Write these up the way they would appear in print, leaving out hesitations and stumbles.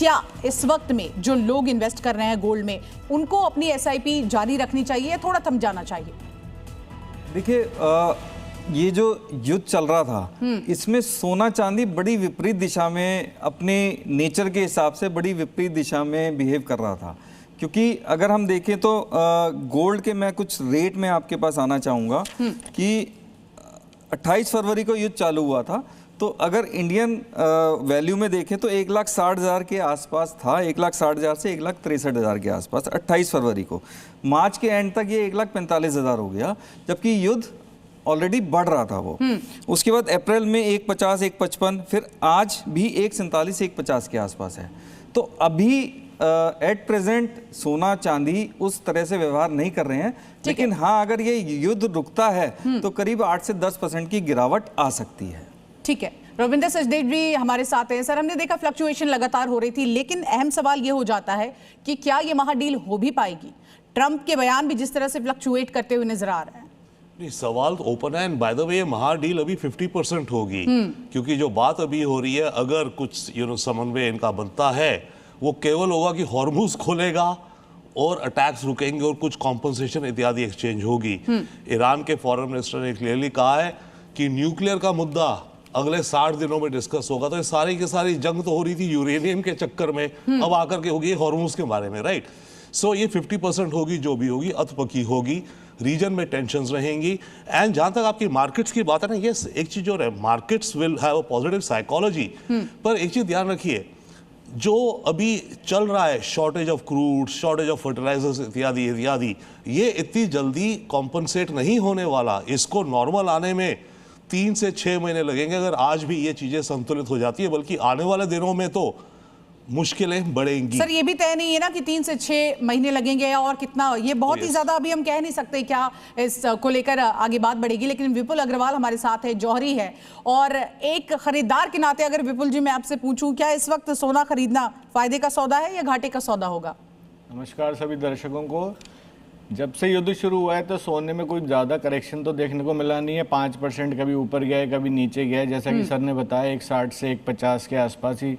क्या इस वक्त में जो लोग इन्वेस्ट कर रहे हैं गोल्ड में, उनको अपनी एसआईपी जारी रखनी चाहिए या थोड़ा थम जाना चाहिए? देखिए, ये जो युद्ध चल रहा था, इसमें सोना चांदी बड़ी विपरीत दिशा में, अपने नेचर के हिसाब से बड़ी विपरीत दिशा में बिहेव कर रहा था। क्योंकि अगर हम देखें तो गोल्ड के मैं कुछ रेट में आपके पास आना चाहूँगा कि 28 फरवरी को युद्ध चालू हुआ था, तो अगर इंडियन वैल्यू में देखें तो 1,60,000 के आसपास था, 1,60,000 से 1,63,000 के आसपास 28 फरवरी को। मार्च के एंड तक ये 1,45,000 हो गया, जबकि युद्ध ऑलरेडी बढ़ रहा था वो। उसके बाद अप्रैल में 1,50, 1,55, फिर आज भी 1,47, 1,50 के आसपास है। तो अभी एट प्रेजेंट सोना चांदी उस तरह से व्यवहार नहीं कर रहे हैं, लेकिन हाँ, अगर ये युद्ध रुकता है तो करीब 8 से 10% की गिरावट आ सकती है। ठीक है, रविंद्र सचदेव जी हमारे साथ हैं। सर, हमने देखा फ्लक्चुएशन लगातार हो रही थी, लेकिन अहम सवाल ये हो जाता है कि क्या ये महाडील हो भी पाएगी? ट्रंप के बयान भी जिस तरह से फ्लक्चुएट करते हुए नजर आ रहे हैं। नहीं, सवाल तो ओपन है। एंड बाय द वे, ये महाडील अभी 50% होगी, क्योंकि जो बात अभी हो रही है, अगर कुछ समन्वय इनका बनता है, वो केवल होगा कि हॉर्मुज खोलेगा और अटैक्स रुकेंगे और कुछ कॉम्पनसेशन इत्यादि एक्सचेंज होगी। ईरान के फॉरेन मिनिस्टर ने क्लियरली कहा है कि न्यूक्लियर का मुद्दा अगले 60 दिनों में डिस्कस होगा। तो ये सारी की सारी जंग तो हो रही थी यूरेनियम के चक्कर में, अब आकर के होगी हॉर्मुज के बारे में, राइट? सो ये 50% होगी, जो भी होगी अधपकी होगी, रीजन में टेंशंस रहेंगी। एंड जहां तक आपकी मार्केट्स की बात है ना, ये एक चीज और है, markets will have a positive psychology, पर एक चीज ध्यान रखिए, जो अभी चल रहा है shortage of crude, shortage of fertilisers इत्यादि इत्यादि, ये इतनी जल्दी कॉम्पनसेट नहीं होने वाला। इसको नॉर्मल आने में 3 से 6 महीने लगेंगे, अगर आज भी ये चीजें संतुलित हो जाती है, बल्कि आने वाले दिनों में तो मुश्किलें बढ़ेंगी। सर, ये भी तय नहीं है ना कि 3 से 6 महीने लगेंगे और कितना, ये बहुत ही ज्यादा अभी हम कह नहीं सकते क्या इसको लेकर आगे बात बढ़ेगी। लेकिन विपुल अग्रवाल हमारे साथ है, जौहरी है, और एक खरीदार के नाते अगर विपुल जी मैं आपसे पूछूं, क्या इस वक्त सोना खरीदना फायदे का सौदा है या घाटे का सौदा होगा? नमस्कार सभी दर्शकों को। जब से युद्ध शुरू हुआ है तो सोने में कोई ज़्यादा करेक्शन तो देखने को मिला नहीं है। 5% कभी ऊपर गया है, कभी नीचे गया है। जैसा कि सर ने बताया, 1,60 से 1,50 के आसपास ही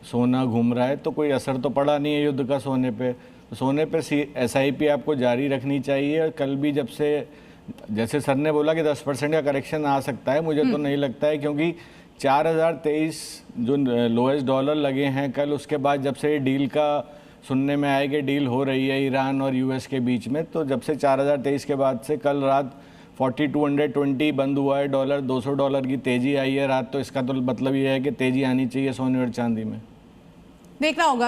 सोना घूम रहा है, तो कोई असर तो पड़ा नहीं है युद्ध का सोने पे। तो सोने पे एसआईपी आपको जारी रखनी चाहिए। और कल भी जब से, जैसे सर ने बोला कि 10% का करेक्शन आ सकता है, मुझे तो नहीं लगता है, क्योंकि 4,023 जो लोएस्ट डॉलर लगे हैं कल, उसके बाद जब से डील का सुनने में आया कि डील हो रही है ईरान और यूएस के बीच में, तो जब से 4,023 के बाद से कल रात 4220 बंद हुआ है डॉलर। $200 की तेज़ी आई है रात। तो इसका तो मतलब ये है कि तेज़ी आनी चाहिए सोने और चांदी में। देखना होगा।